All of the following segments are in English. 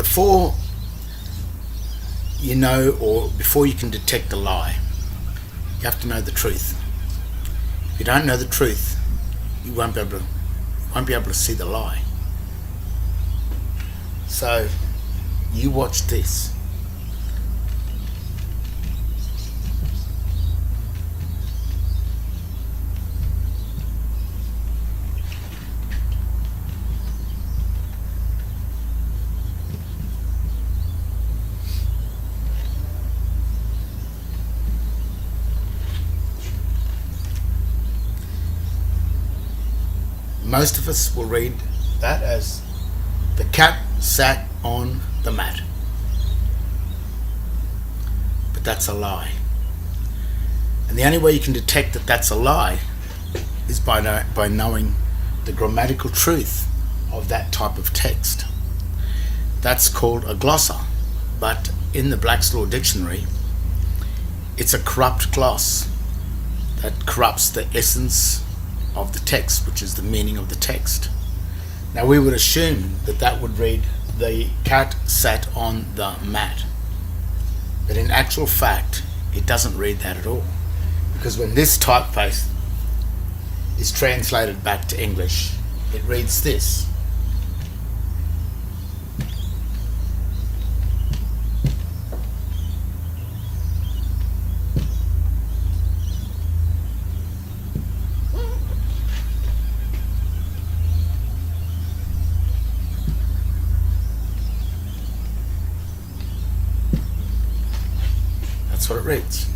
before you know, or before you can detect a lie, you have to know the truth. If you don't know the truth, you won't be able to see the lie. So you watch this. Most of us will read that as the cat sat on the mat. But that's a lie. And the only way you can detect that that's a lie is by knowing the grammatical truth of that type of text. That's called a glossa, but in the Black's Law Dictionary, it's a corrupt gloss that corrupts the essence of the text, which is the meaning of the text. Now we would assume that that would read, the cat sat on the mat. But in actual fact, it doesn't read that at all. Because when this typeface is translated back to English, it reads this. That's what it reads.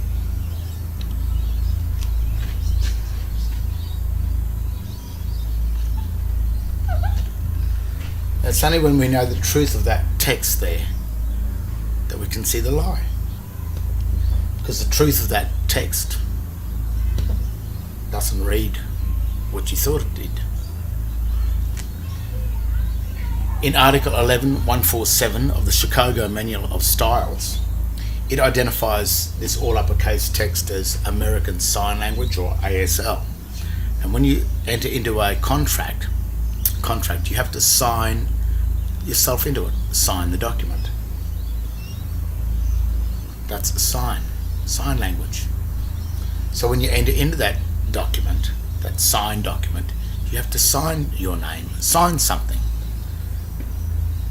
It's only when we know the truth of that text there that we can see the lie. Because the truth of that text doesn't read what you thought it did. In Article 11.147 of the Chicago Manual of Styles, it identifies this all uppercase text as American Sign Language, or ASL. And when you enter into a contract, you have to sign yourself into it, sign the document. That's a sign language. So when you enter into that document, that signed document, you have to sign your name, sign something.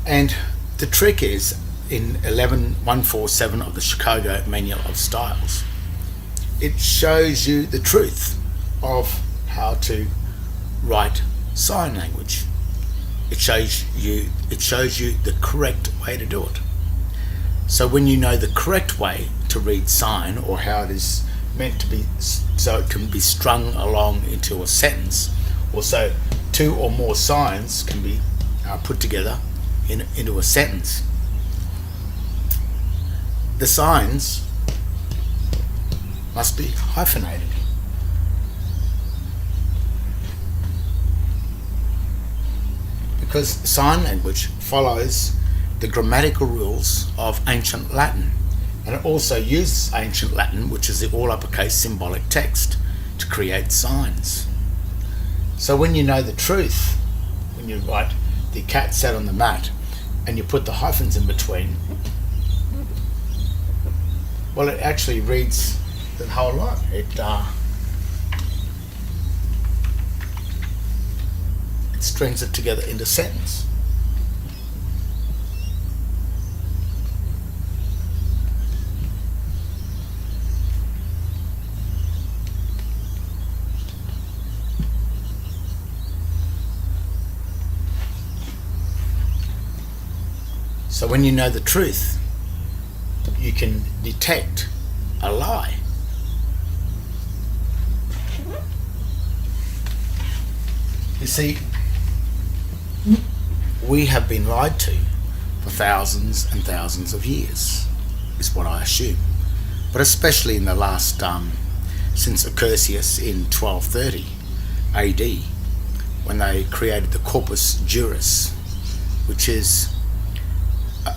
And the trick is, in 11.147 of the Chicago Manual of Styles, it shows you the truth of how to write sign language. It shows you the correct way to do it. So when you know the correct way to read sign, or how it is meant to be, so it can be strung along into a sentence, or so two or more signs can be put together into a sentence. The signs must be hyphenated. Because sign language follows the grammatical rules of ancient Latin, and it also uses ancient Latin, which is the all uppercase symbolic text, to create signs. So when you know the truth, when you write the cat sat on the mat and you put the hyphens in between, well, it actually reads the whole lot. It strings it together into a sentence. So when you know the truth, you can detect a lie. You see, we have been lied to for thousands and thousands of years, is what I assume. But especially in the last, since Accursius in 1230 AD, when they created the Corpus Juris, which is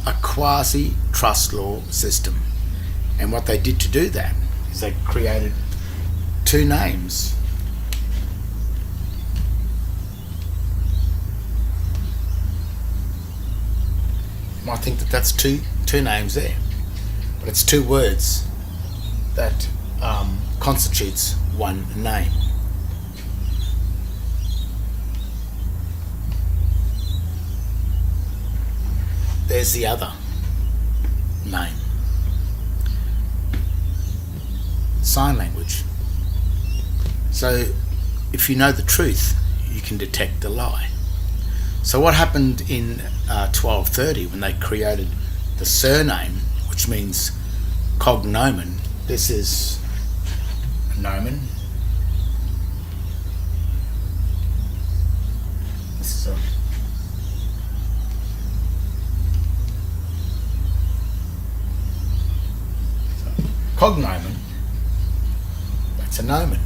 a quasi-trust law system. And what they did to do that is they created two names. might think that that's two names there, but it's two words that constitutes one name. There's the other name. Sign language. So if you know the truth, you can detect the lie. So what happened in 1230 when they created the surname, which means cognomen? This is a nomen. This is a cognomen. That's a nomen.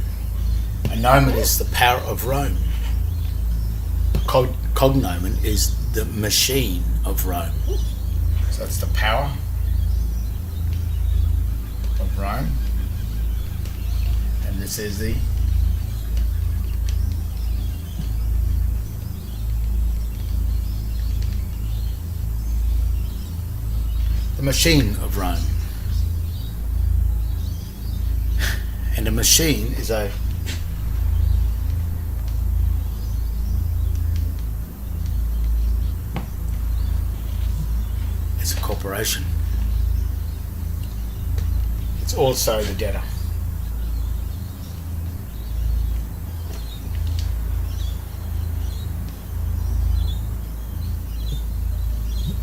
A nomen is the power of Rome. Cognomen is the machine of Rome. So it's the power of Rome. And this is the machine of Rome. And a machine is a corporation. It's also the debtor.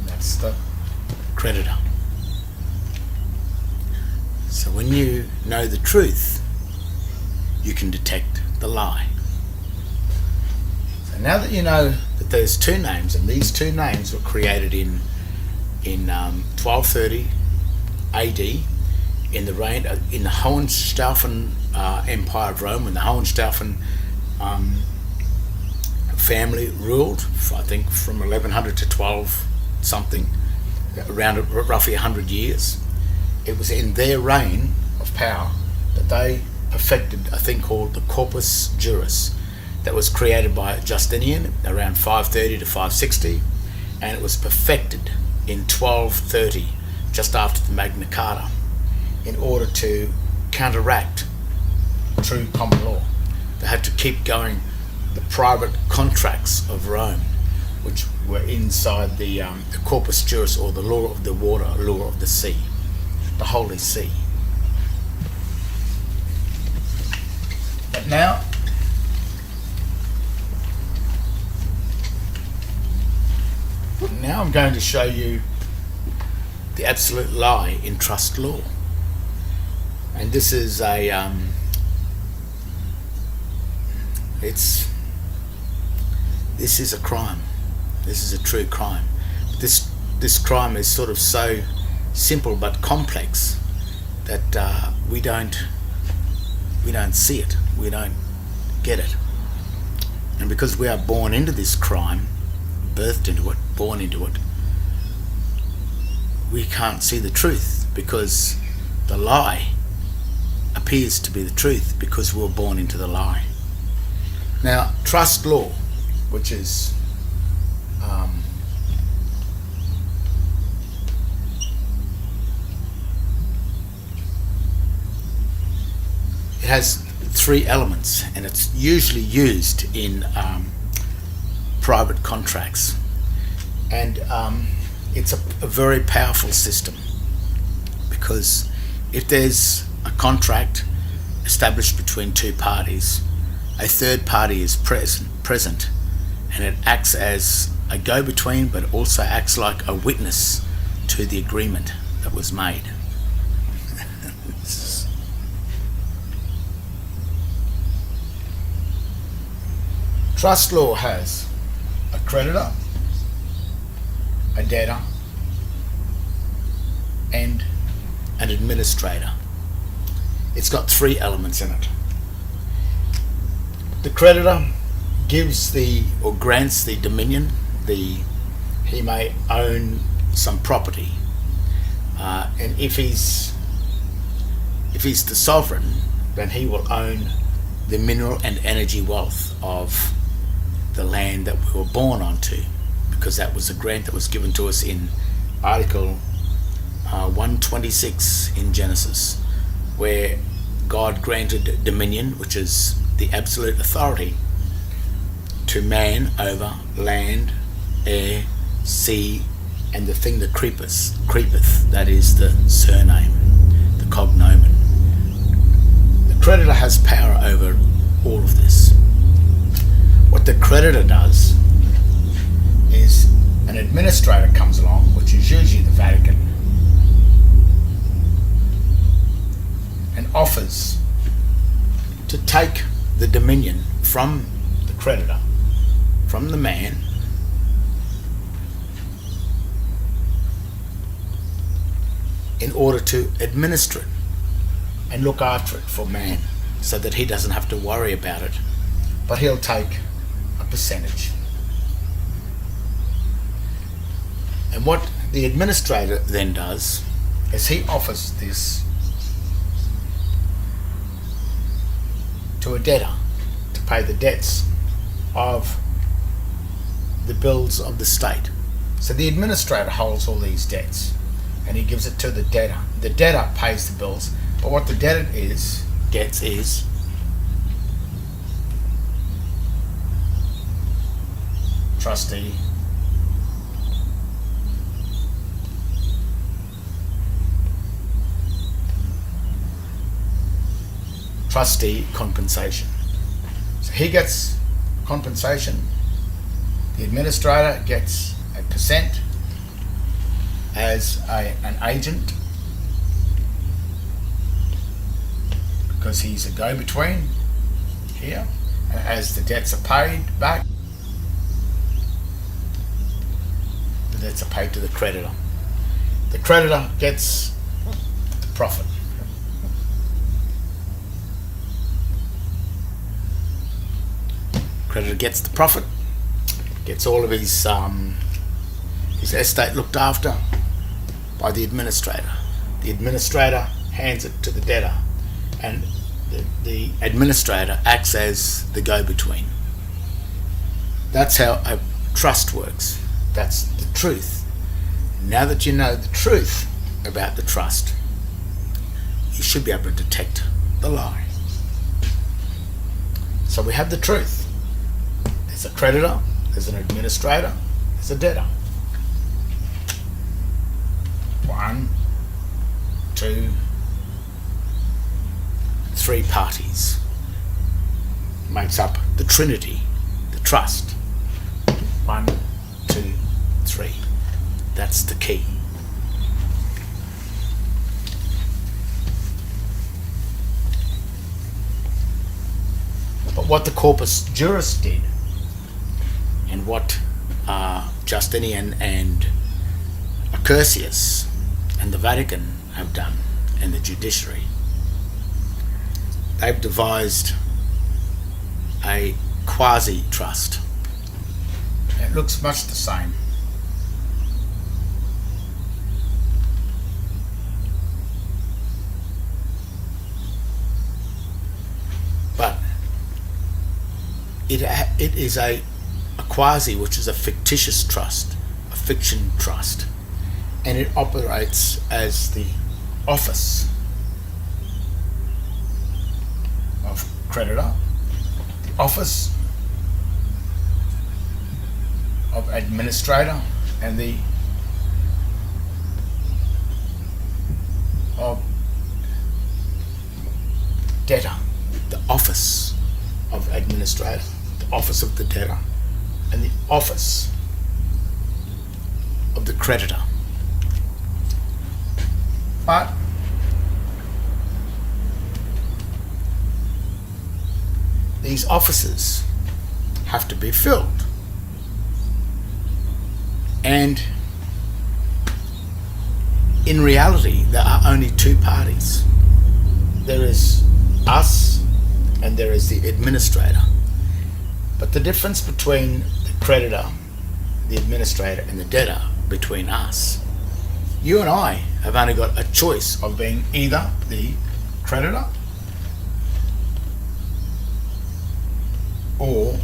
That's the creditor. So when you know the truth, you can detect the lie. So now that you know that there's two names, and these two names were created in 1230 AD in the reign in the Hohenstaufen Empire of Rome, when the Hohenstaufen family ruled, I think from 1100 to 12 something, around roughly 100 years. It was in their reign of power that they perfected a thing called the Corpus Juris, that was created by Justinian around 530 to 560, and it was perfected in 1230, just after the Magna Carta, in order to counteract true common law. They had to keep going the private contracts of Rome, which were inside the Corpus Juris, or the law of the water, law of the sea, the Holy See. But now, I'm going to show you the absolute lie in trust law. And this is a this is a crime. This is a true crime. This crime is sort of so simple but complex that we don't see it. We don't get it. And because we are born into this crime, birthed into it, born into it, we can't see the truth, because the lie appears to be the truth because we were born into the lie. Now, trust law, which is it has three elements, and it's usually used in private contracts, and it's a very powerful system, because if there's a contract established between two parties, a third party is present, and it acts as a go-between, but also acts like a witness to the agreement that was made. Trust law has a creditor, a debtor, and an administrator. It's got three elements in it. The creditor gives or grants the dominion. He may own some property, and if he's the sovereign, then he will own the mineral and energy wealth of the land that we were born onto, because that was a grant that was given to us in Article 126 in Genesis, where God granted dominion, which is the absolute authority, to man over land, air, sea, and the thing that creepeth, that is the surname, the cognomen. The creditor has power over all of this. What the creditor does is an administrator comes along, which is usually the Vatican, and offers to take the dominion from the creditor, from the man, in order to administer it and look after it for man, so that he doesn't have to worry about it, but he'll take a percentage. And what the administrator then does is he offers this to a debtor to pay the debts of the bills of the state. So the administrator holds all these debts and he gives it to the debtor. The debtor pays the bills, but what the debtor gets is trustee, compensation. So he gets compensation, the administrator gets a percent as an agent, because he's a go-between here, and as the debts are paid back, the debts are paid to the creditor. The creditor gets the profit. Creditor gets the profit, gets all of his estate looked after by the administrator. The administrator hands it to the debtor, and the administrator acts as the go-between. That's how a trust works. That's the truth. Now that you know the truth about the trust, you should be able to detect the lie. So we have the truth. There's a creditor, there's an administrator, there's a debtor. 1, 2, 3 parties makes up the Trinity, the trust. 1, 2, 3. That's the key. But what the Corpus Juris did, and what Justinian and Accursius and the Vatican have done, and the judiciary, they've devised a quasi-trust. It looks much the same. But it is a quasi, which is a fictitious trust, a fiction trust, and it operates as the office of creditor, the office of administrator, and the of debtor. The office of administrator, the office of the debtor, and the office of the creditor. But these offices have to be filled, and in reality there are only 2 parties. There is us and there is the administrator. But the difference between the creditor, the administrator, and the debtor, between us, you and I have only got a choice of being either the creditor or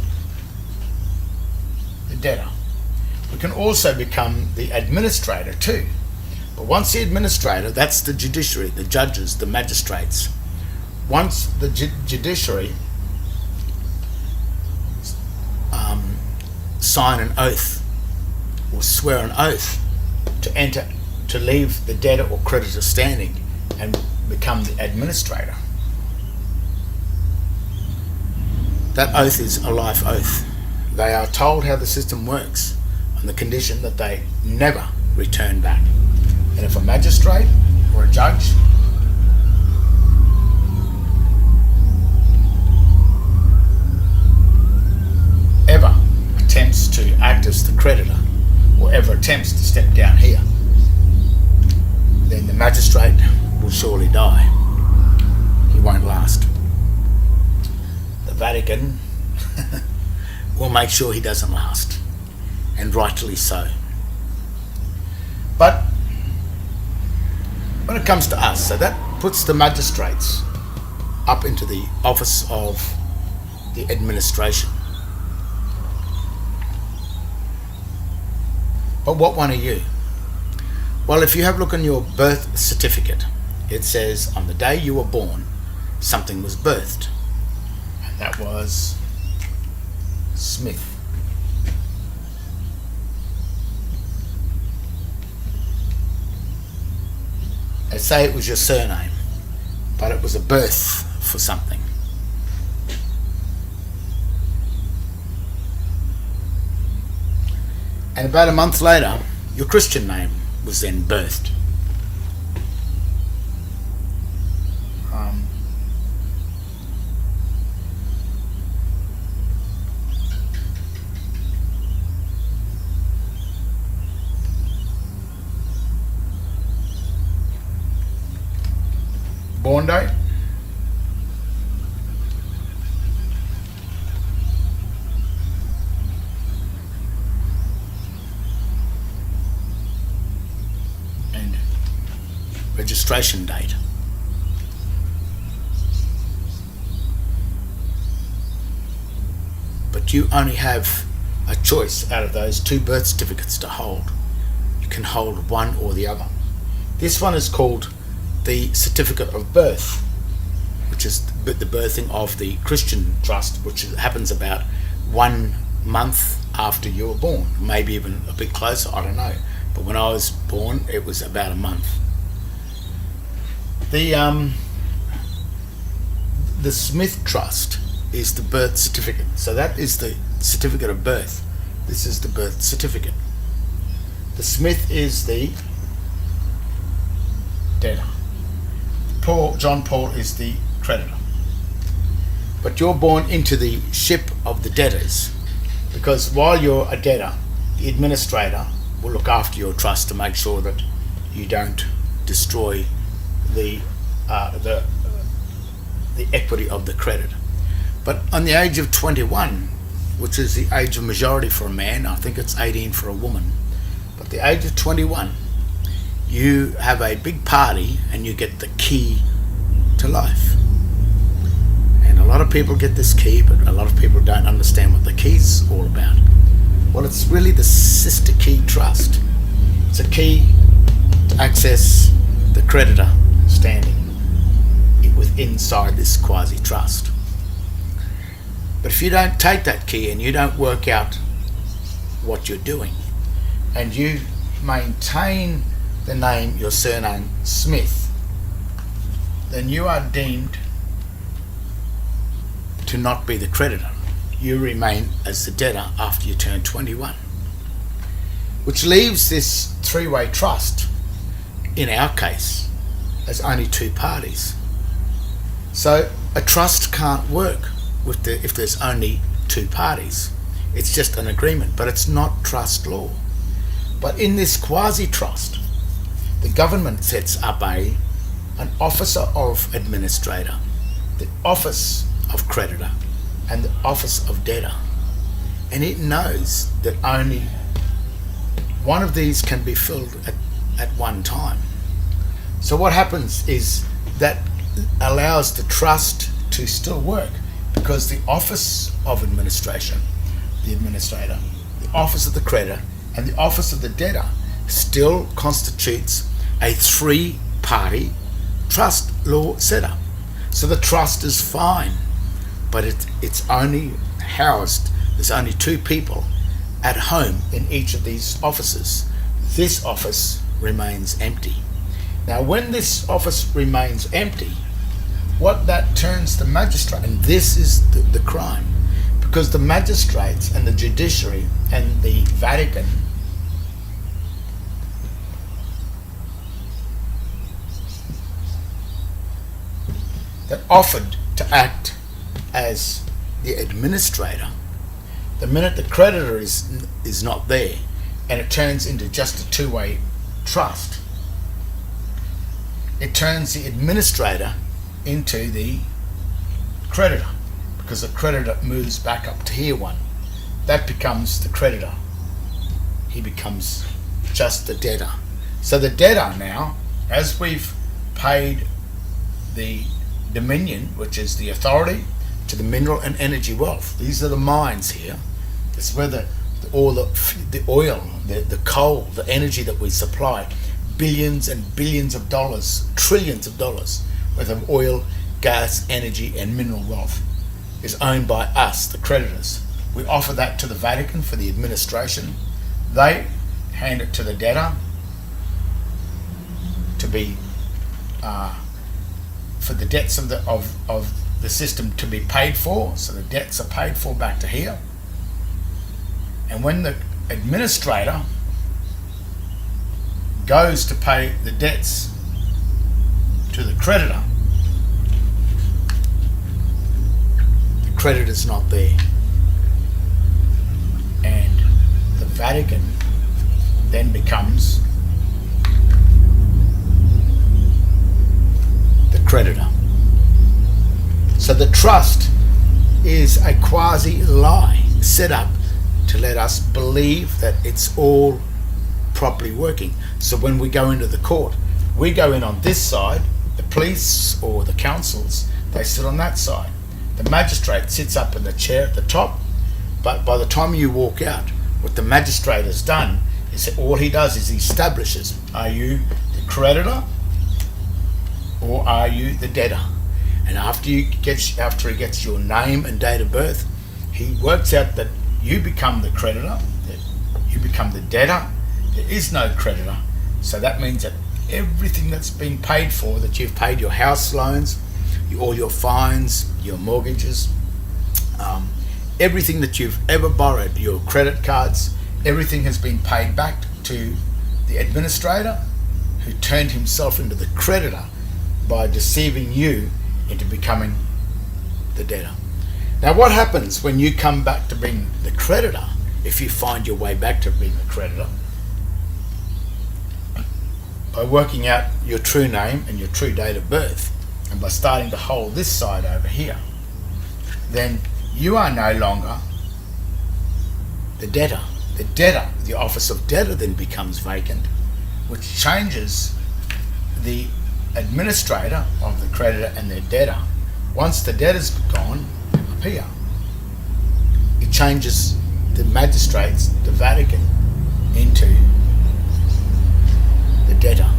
the debtor. We can also become the administrator too. But once the administrator, that's the judiciary, the judges, the magistrates. Once the judiciary sign an oath or swear an oath to leave the debtor or creditor standing and become the administrator, that oath is a life oath. They are told how the system works on the condition that they never return back. And if a magistrate or a judge ever attempts to act as the creditor or ever attempts to step down here, then the magistrate will surely die. He won't last. The Vatican will make sure he doesn't last, and rightly so. But when it comes to us, so that puts the magistrates up into the office of the administration. But what one are you? Well, if you have a look on your birth certificate, it says on the day you were born, something was birthed. And that was Smith. They say it was your surname, but it was a birth for something. And about a month later, your Christian name was then birthed. Born date? And registration date. But you only have a choice out of those two birth certificates to hold. You can hold one or the other. This one is called the certificate of birth, which is the birthing of the Christian trust, which happens about 1 month after you were born, maybe even a bit closer, I don't know. But when I was born, it was about a month. The Smith Trust is the birth certificate. So that is the certificate of birth. This is the birth certificate. The Smith is the debtor. John Paul is the creditor. But you're born into the ship of the debtors, because while you're a debtor, the administrator will look after your trust to make sure that you don't destroy the equity of the credit. But on the age of 21, which is the age of majority for a man, I think it's 18 for a woman, but the age of 21, you have a big party and you get the key to life. And a lot of people get this key, but a lot of people don't understand what the key's all about. Well, it's really the Sister Key Trust. It's a key to access the creditor standing inside this quasi-trust. But if you don't take that key and you don't work out what you're doing, and you maintain the name, your surname, Smith, then you are deemed to not be the creditor. You remain as the debtor after you turn 21. Which leaves this three-way trust, in our case, as only two parties. So a trust can't work if there's only two parties. It's just an agreement, but it's not trust law. But in this quasi-trust, the government sets up an officer of administrator, the office of creditor, and the office of debtor. And it knows that only one of these can be filled at one time. So what happens is that allows the trust to still work, because the office of administration, the administrator, the office of the creditor, And the office of the debtor still constitutes a three-party trust law setup. So the trust is fine, but it's only housed, there's only two people at home in each of these offices. This office remains empty. Now when this office remains empty, what that turns the magistrate, and this is the crime, because the magistrates and the judiciary and the Vatican that offered to act as the administrator, the minute the creditor is not there and it turns into just a two-way trust, it turns the administrator into the creditor, because the creditor moves back up to tier one. That becomes the creditor. He becomes just the debtor. So the debtor now, as we've paid the dominion, which is the authority to the mineral and energy wealth. These are the mines here. It's where the oil, the coal, the energy that we supply, billions and billions of dollars, trillions of dollars worth of oil, gas, energy and mineral wealth is owned by us, the creditors. We offer that to the Vatican for the administration. They hand it to the debtor to be for the debts of the system to be paid for. So the debts are paid for back to here. And when the administrator goes to pay the debts to the creditor, the creditor's not there. And the Vatican then becomes the creditor. So the trust is a quasi-lie set up to let us believe that it's all properly working. So when we go into the court, we go in on this side, the police or the councils, they sit on that side. The magistrate sits up in the chair at the top, but by the time you walk out, what the magistrate has done is that all he does is he establishes, are you the creditor or are you the debtor? And after he gets your name and date of birth, he works out that you become the creditor, that you become the debtor. There is no creditor. So that means that everything that's been paid for, that you've paid your house loans, all your fines, your mortgages, everything that you've ever borrowed, your credit cards, everything has been paid back to the administrator, who turned himself into the creditor by deceiving you into becoming the debtor. Now what happens when you come back to being the creditor, if you find your way back to being the creditor? By working out your true name and your true date of birth, and by starting to hold this side over here, then you are no longer the debtor. The debtor, the office of debtor then becomes vacant, which changes the administrator of the creditor and their debtor. Once the debtor's gone up here, it changes the magistrates, the Vatican, into the debtor.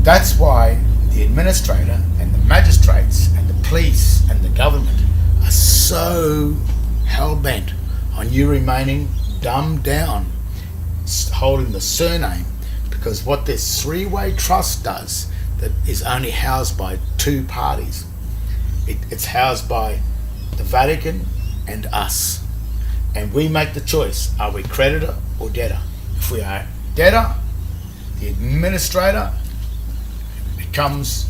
That's why the administrator and the magistrates and the police and the government are so hell-bent on you remaining dumbed down, holding the surname, because what this three-way trust does, that is only housed by two parties. It's housed by the Vatican and us. And we make the choice, are we creditor or debtor? If we are debtor, the administrator becomes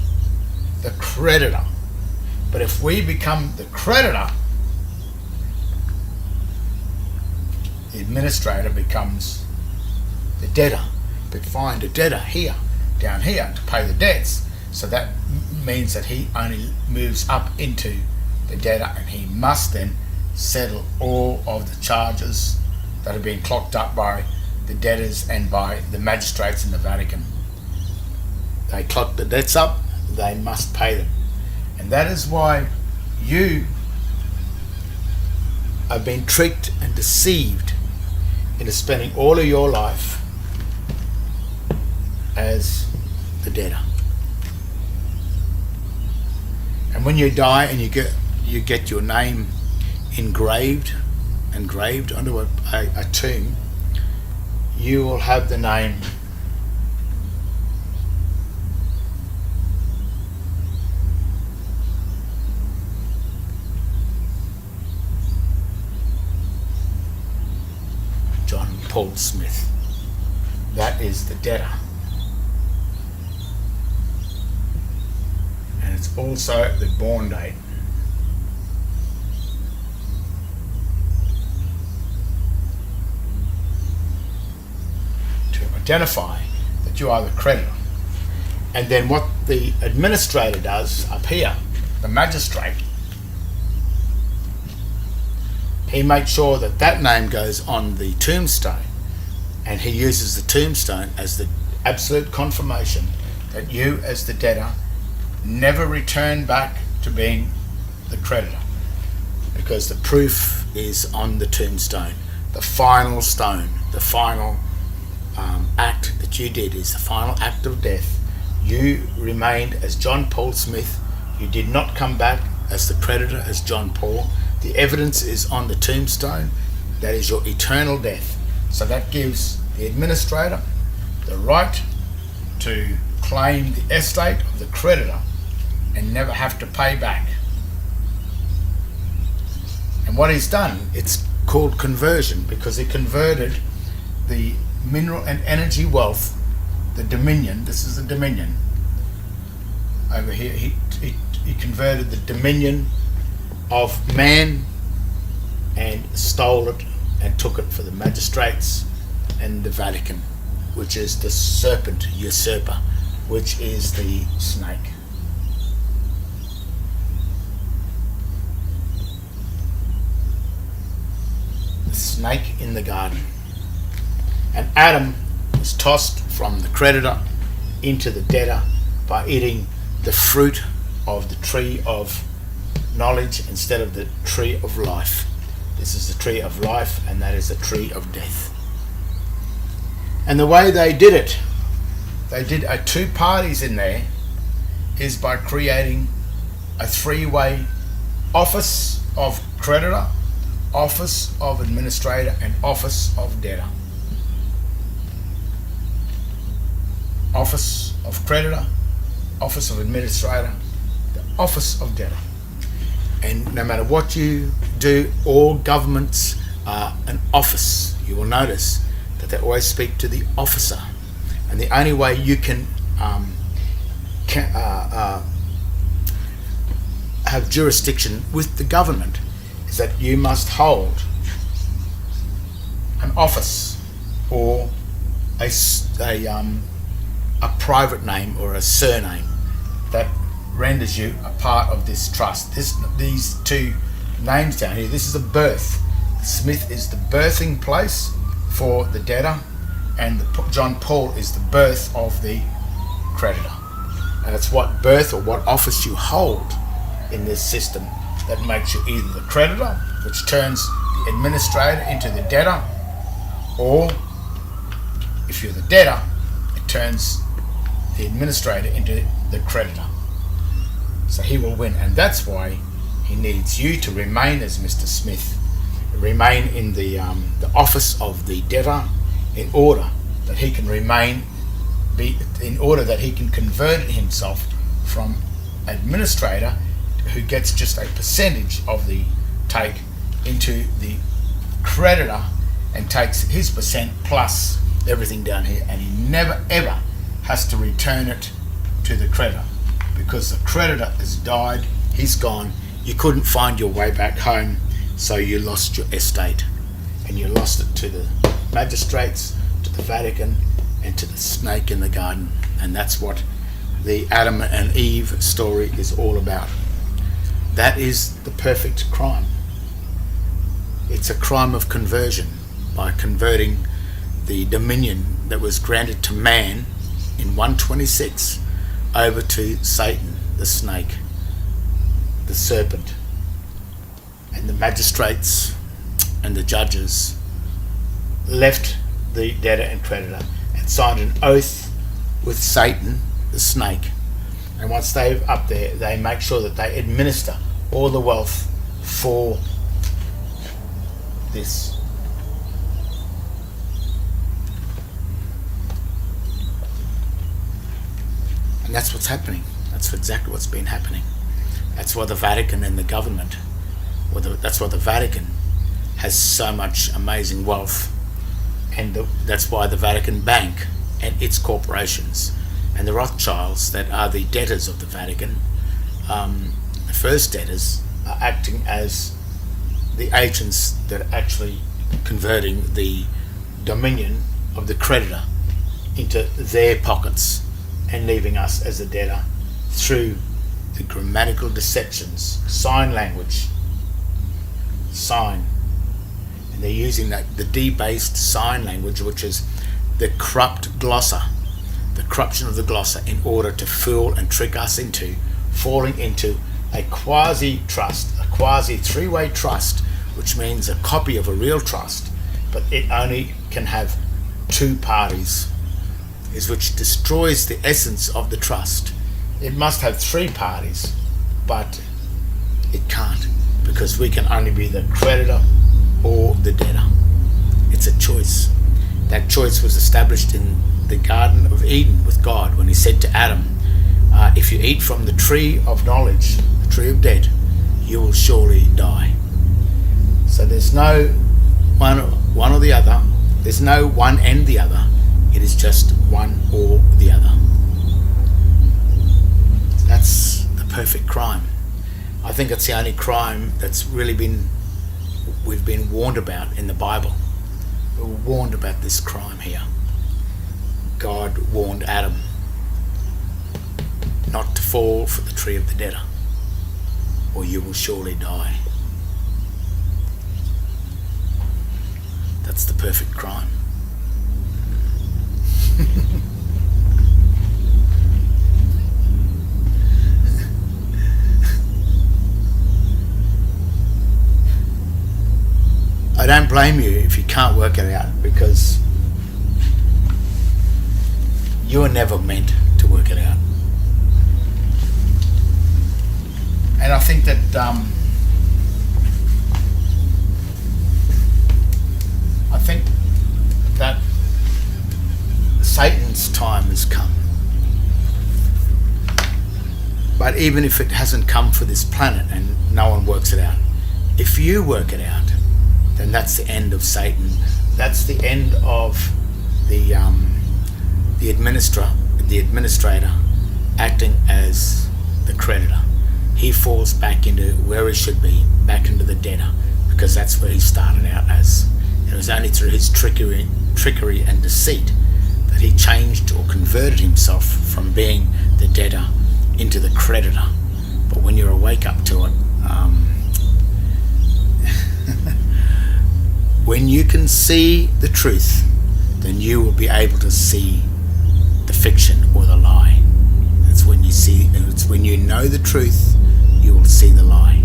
the creditor. But if we become the creditor, the administrator becomes the debtor. But find a debtor here, down here, to pay the debts. So that means that he only moves up into the debtor, and he must then settle all of the charges that have been clocked up by the debtors and by the magistrates in the Vatican. They clock the debts up, they must pay them. And that is why you have been tricked and deceived into spending all of your life as the debtor. And when you die and you get your name engraved onto a tomb, you will have the name John Paul Smith. That is the debtor. And it's also the born date. To identify that you are the creditor. And then what the administrator does up here, the magistrate, he makes sure that that name goes on the tombstone, and he uses the tombstone as the absolute confirmation that you as the debtor never return back to being the creditor, because the proof is on the tombstone. The final stone, the final act that you did is the final act of death. You remained as John Paul Smith. You did not come back as the creditor, as John Paul. The evidence is on the tombstone. That is your eternal death. So that gives the administrator the right to claim the estate of the creditor and never have to pay back. And what he's done, it's called conversion, because he converted the mineral and energy wealth, the dominion, this is the dominion, over here, he converted the dominion of man and stole it and took it for the magistrates and the Vatican, which is the serpent usurper, which is the snake. The snake in the garden. And Adam was tossed from the creditor into the debtor by eating the fruit of the tree of knowledge instead of the tree of life. This is the tree of life, and that is the tree of death. And the way they did it, they did a two parties in there, is by creating a three-way office of creditor, office of administrator, and office of debtor. Office of creditor, office of administrator, the office of debtor. And no matter what you do, all governments are an office. You will notice that they always speak to the officer. And the only way you can have jurisdiction with the government is that you must hold an office or a private name or a surname that renders you a part of this trust. These two names down here, this is a birth. Smith is the birthing place for the debtor, and John Paul is the birth of the creditor. And it's what birth or what office you hold in this system that makes you either the creditor, which turns the administrator into the debtor, or if you're the debtor, it turns the administrator into the creditor. So he will win, and that's why he needs you to remain as Mr. Smith, remain in the office of the debtor, in order that he can convert himself from administrator, who gets just a percentage of the take, into the creditor and takes his percent plus everything down here, and he never ever has to return it to the creditor, because the creditor has died, he's gone, you couldn't find your way back home, so you lost your estate, and you lost it to the magistrates, to the Vatican, and to the snake in the garden. And that's what the Adam and Eve story is all about. That is the perfect crime. It's a crime of conversion, by converting the dominion that was granted to man in 126 over to Satan, the snake, the serpent, and the magistrates and the judges left the debtor and creditor and signed an oath with Satan, the snake. And once they're up there, they make sure that they administer all the wealth for this. And that's what's happening. That's exactly what's been happening. That's why the Vatican and the government, that's why the Vatican has so much amazing wealth. And that's why the Vatican Bank and its corporations and the Rothschilds, that are the debtors of the Vatican, the first debtors, are acting as the agents that are actually converting the dominion of the creditor into their pockets and leaving us as a debtor through the grammatical deceptions, sign language, and they're using the debased sign language, which is the corrupt glossa, the corruption of the glossa, in order to fool and trick us into falling into a quasi-trust, a quasi-three-way trust, which means a copy of a real trust, but it only can have two parties, which destroys the essence of the trust. It must have three parties, but it can't, because we can only be the creditor or the debtor. It's a choice. That choice was established in the Garden of Eden with God when he said to Adam, if you eat from the tree of knowledge, the tree of death, you will surely die. So there's no one or the other. There's no one and the other. It is just one or the other. That's the perfect crime. I think it's the only crime that's really we've been warned about in the Bible. We're warned about this crime here. God warned Adam not to fall for the tree of the debtor, or you will surely die. That's the perfect crime. I don't blame you if you can't work it out, because you were never meant to work it out. And I think that Satan's time has come. But even if it hasn't come for this planet and no one works it out, if you work it out, then that's the end of Satan. That's the end of the administrator acting as the creditor. He falls back into where he should be, back into the debtor, because that's where he started out as. It was only through his trickery and deceit that he changed or converted himself from being the debtor into the creditor. But when you wake up to it, when you can see the truth, then you will be able to see the fiction or the lie. It's when you know the truth, you will see the lie.